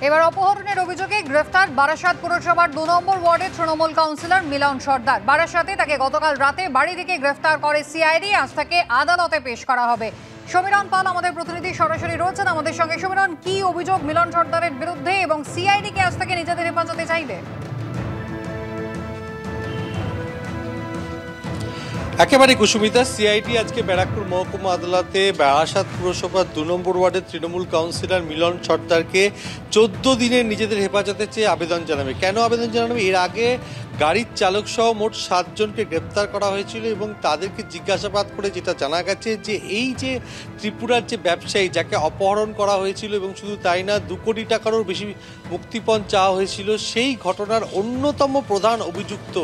এবার অপহরণের অভিযোগে গ্রেফতার বারাসাত পুরসভার ২ নম্বর ওয়ার্ডের তৃণমূল কাউন্সিলর মিলন সর্দার। বারাসাতে তাকে গতকাল রাতে বাড়ি থেকে গ্রেফতার করে সিআইডি। আজ তাকে আদালতে পেশ করা হবে। সমীরণ পাল আমাদের প্রতিনিধি সরাসরি রয়েছেন আমাদের সঙ্গে। সমীরণ, কি অভিযোগ মিলন সর্দারের বিরুদ্ধে এবং সিআইডি কে আজ তাকে নিজেদের হেফাজতে চাইবে? একেবারে কুসুমিতা, সিআইডি আজকে ব্যারাকপুর মহকুমা আদালতে বারাসাত পুরসভার ২ নম্বর ওয়ার্ডের তৃণমূল কাউন্সিলর মিলন সর্দারকে ১৪ দিনের নিজেদের হেফাজতে চেয়ে আবেদন জানাবে। কেন আবেদন জানাবে? এর আগে গাড়ির চালক সহ মোট ৭ জনকে গ্রেপ্তার করা হয়েছিল এবং তাদেরকে জিজ্ঞাসাবাদ করে যেটা জানা গেছে যে এই যে ত্রিপুরার যে ব্যবসায়ী যাকে অপহরণ করা হয়েছিল এবং শুধু তাই না ২ কোটি টাকারও বেশি মুক্তিপণ চাওয়া হয়েছিল, সেই ঘটনার অন্যতম প্রধান অভিযুক্ত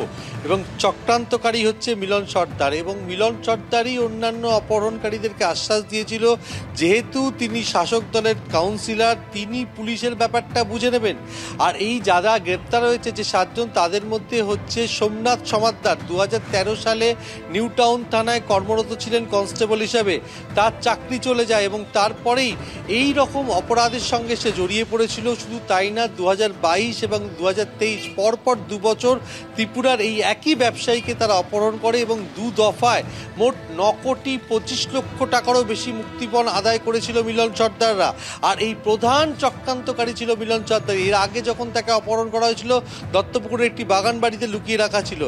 এবং চক্রান্তকারী হচ্ছে মিলন সর্দার। এবং মিলন সর্দারই অন্যান্য অপহরণকারীদেরকে আশ্বাস দিয়েছিল যেহেতু তিনি শাসক দলের কাউন্সিলর, তিনি পুলিশের ব্যাপারটা বুঝে নেবেন। আর এই যারা গ্রেপ্তার হয়েছে যে ৭ জন, তাদের মধ্যে হচ্ছে সোমনাথ সমাদ্দার। ২০১৩ সালে নিউ টাউন থানায় কর্মরত ছিলেন কনস্টেবল হিসাবে, তার চাকরি চলে যায় এবং তারপরেই এই রকম অপরাধের সঙ্গে সে জড়িয়ে পড়েছিল। শুধু তাই না, ২০২২ এবং ২০২৩ পরপর ২ বছর ত্রিপুরার এই একই ব্যবসায়ীকে তারা অপহরণ করে এবং ২ দফায় মোট ৯ কোটি ২৫ লক্ষ টাকারও বেশি মুক্তিপণ আদায় করেছিল মিলন সর্দাররা। আর এই প্রধান চক্রান্তকারী ছিল মিলন সর্দার। এর আগে যখন তাকে অপহরণ করা হয়েছিল, দত্তপুকুরের একটি বাগান বাড়িতে লুকিয়ে রাখা ছিল।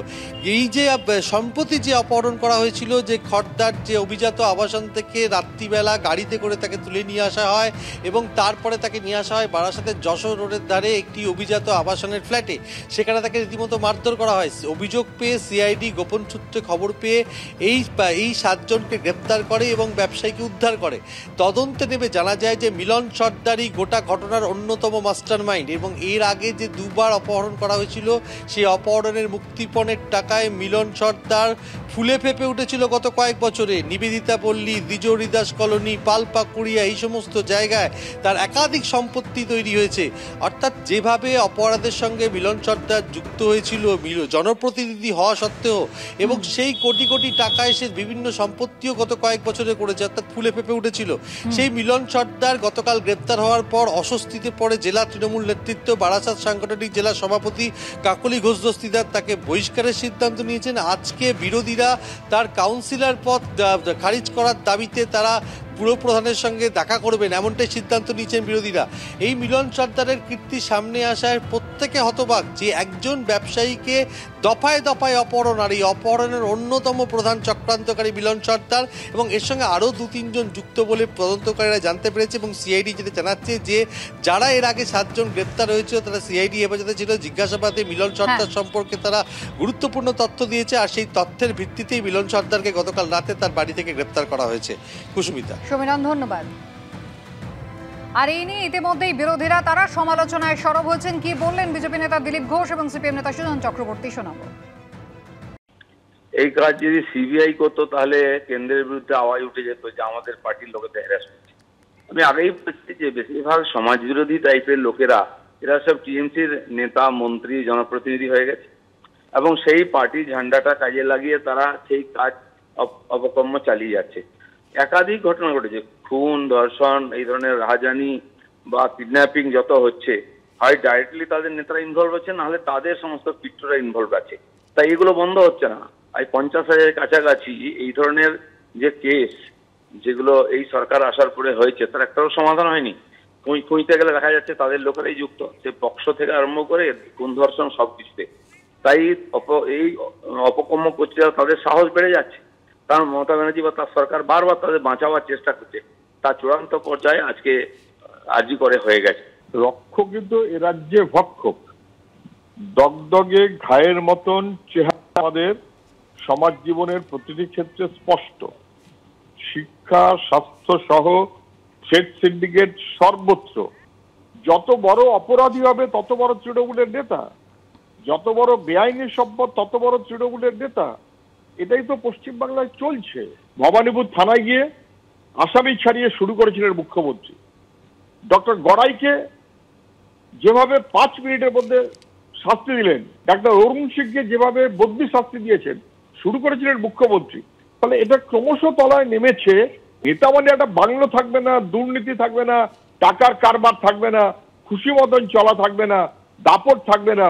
এই যে সম্প্রতি যে অপহরণ করা হয়েছিল, যে খড়দার যে অভিজাত আবাসন থেকে রাত্রিবেলা গাড়িতে করে তাকে তুলে নিয়ে আসা হয় এবং তারপরে তাকে নিয়ে আসা হয় বারাসাতের যশোর রোডের ধারে একটি অভিজাত আবাসনের ফ্ল্যাটে। সেখানে তাকে রীতিমতো মারধর করা হয়। অভিযোগ পেয়ে সিআইডি গোপন সূত্রে খবর পেয়ে এই ৭ জনকে গ্রেপ্তার করে এবং ব্যবসায়ীকে উদ্ধার করে। তদন্তে নেমে জানা যায় যে মিলন সর্দারই গোটা ঘটনার অন্যতম মাস্টার মাইন্ড এবং এর আগে যে ২ বার অপহরণ করা হয়েছিল, সেই অপহরণের মুক্তিপণের টাকায় মিলন সর্দার ফুলে ফেপে উঠেছিল গত কয়েক বছরে। নিবেদিতা পল্লী, দ্বিজহরিদাস কলোনি, পালপাকুড়িয়া, এই সমস্ত জায়গায় তার একাধিক সম্পত্তি তৈরি হয়েছে। অর্থাৎ যেভাবে অপরাধের সঙ্গে মিলন সর্দার যুক্ত হয়েছিল জনপ্রতিনিধি হওয়া সত্ত্বেও, এবং সেই কোটি কোটি টাকায় সে বিভিন্ন সম্পত্তিও গত কয়েক বছরে করেছে, অর্থাৎ ফুলে ফেপে উঠেছিল। সেই মিলন সর্দার গতকাল গ্রেপ্তার হওয়ার পর অস্বস্তিতে পড়ে জেলা তৃণমূল নেতৃত্ব। বারাসাত সাংগঠনিক জেলা সভাপতি কাকলি ঘোষ দস্তিদার তাকে বহিষ্কারের সিদ্ধান্ত নিয়েছেন। আজকে বিরোধীরা তার কাউন্সিলর পদ খারিজ করার দাবিতে তারা পুর প্রধানের সঙ্গে দেখা করবেন, এমনটাই সিদ্ধান্ত নিয়েছেন বিরোধীরা। এই মিলন সর্দারের কীর্তি সামনে আসায় প্রত্যেকে হতবাক যে একজন ব্যবসায়ীকে দফায় দফায় অপহরণ, আর এই অপহরণের অন্যতম প্রধান চক্রান্তকারী মিলন সর্দার এবং এর সঙ্গে আরও ২-৩ জন যুক্ত বলে তদন্তকারীরা জানতে পেরেছে। এবং সিআইডি যেটা জানাচ্ছে যে যারা এর আগে ৭ জন গ্রেপ্তার হয়েছিল তারা সিআইডি হেফাজতে ছিল। জিজ্ঞাসাবাদে মিলন সর্দার সম্পর্কে তারা গুরুত্বপূর্ণ তথ্য দিয়েছে, আর সেই তথ্যের ভিত্তিতেই মিলন সর্দারকে গতকাল রাতে তার বাড়ি থেকে গ্রেপ্তার করা হয়েছে। কুসুমিতা। সমীরণ, ধন্যবাদ। আর এই নিয়ে ইতিমধ্যেই বিরোধীরা তারা সমালোচনায় সরব হয়েছেন। কি বললেন বিজেপি নেতা দিলীপ ঘোষ এবং সিপিএম নেতা সুজন চক্রবর্তী, শোনাবো। এই কাজ যদি সিবিআই করতো তাহলে কেন্দ্রের বিরুদ্ধে আওয়াজ উঠে যেত যে আমাদের পার্টির লোকেদের হ্যারাস করছে। আমি আগেই বলছি যে বেশিরভাগ সমাজ বিরোধী টাইপের লোকেরা, এরা সব টিএমসির নেতা, মন্ত্রী, জনপ্রতিনিধি হয়ে গেছে এবং সেই পার্টির ঝান্ডাটা কাজে লাগিয়ে তারা সেই কাজ অপকর্ম চালিয়ে যাচ্ছে। একাধিক ঘটনা ঘটেছে, খুন, ধর্ষণ, এই ধরনের রাহাজানি বা কিডন্যাপিং যত হচ্ছে, হয় ডাইরেক্টলি তাদের নেতারা ইনভলভ হচ্ছে, নাহলে তাদের সমস্ত পিট্টুরা ইনভলভ আছে। তাই এগুলো বন্ধ হচ্ছে না। এই ৫০,০০০ কাছাকাছি এই ধরনের যে কেস যেগুলো এই সরকার আসার পরে হয়েছে, তার একটাও সমাধান হয়নি। খুঁজতে গেলে দেখা যাচ্ছে তাদের লোকেরাই যুক্ত, সে পক্ষ থেকে আরম্ভ করে খুন, ধর্ষণ সবকিছুতে। তাই এই অপকর্ম করছে, তাদের সাহস বেড়ে যাচ্ছে। কারণ মমতা ব্যানার্জি বা তার সরকার বারবার তাদের বাঁচাবার চেষ্টা করছে, তার চূড়ান্ত পর্যায়ে আজকে আর্জি করে হয়ে গেছে। রক্ষক কিন্তু এ রাজ্যে ভক্ষক, দগদগে ঘায়ের মতন চেহারা আমাদের সমাজ জীবনের প্রতিটি ক্ষেত্রে স্পষ্ট। শিক্ষা, স্বাস্থ্য সহ ট্রেড সিন্ডিকেট সর্বত্র। যত বড় অপরাধী হবে তত বড় তৃণমূলের নেতা, যত বড় বেআইনি সম্পদ তত বড় তৃণমূলের নেতা। এটাই তো পশ্চিমবাংলায় চলছে। ভবানীপুর থানায় গিয়ে আসামি ছাড়িয়ে শুরু করেছিলেন মুখ্যমন্ত্রী। ডক্টর গড়াইকে যেভাবে ৫ মিনিটের মধ্যে শাস্তি দিলেন, ডাক্তার অরুণ সিংকে যেভাবে বদলি শাস্তি দিয়েছেন, শুরু করেছিলেন মুখ্যমন্ত্রী। ফলে এটা ক্রমশ তলায় নেমেছে। নেতা মানে একটা বাংলো থাকবে না, দুর্নীতি থাকবে না, টাকার কারবার থাকবে না, খুশি মতন চলা থাকবে না, দাপট থাকবে না।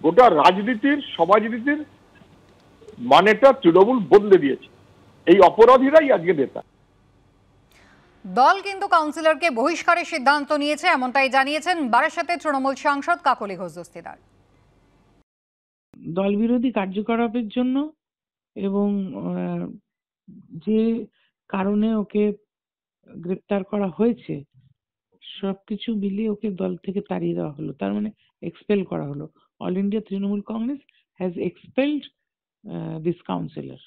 গোটা রাজনীতির, সমাজনীতির মানেটা তৃণমূল বদলে দিয়েছে। এই অপরাধীরাই আজকে নেতা। দল কিন্তু কাউন্সিলরকে বহিষ্কারের সিদ্ধান্ত নিয়েছে, এমনটাই জানিয়েছেন বারাসাতের তৃণমূল সাংসদ কাকলি ঘোষ দস্তিদার। দল বিরোধী কার্যকলাপের জন্য এবং যে কারণে ওকে গ্রেপ্তার করা হয়েছে সবকিছু মিলিয়ে ওকে দল থেকে তাড়িয়ে দেওয়া হলো, তার মানে এক্সপেল করা হলো। All India Trinamool Congress has expelled this councillor.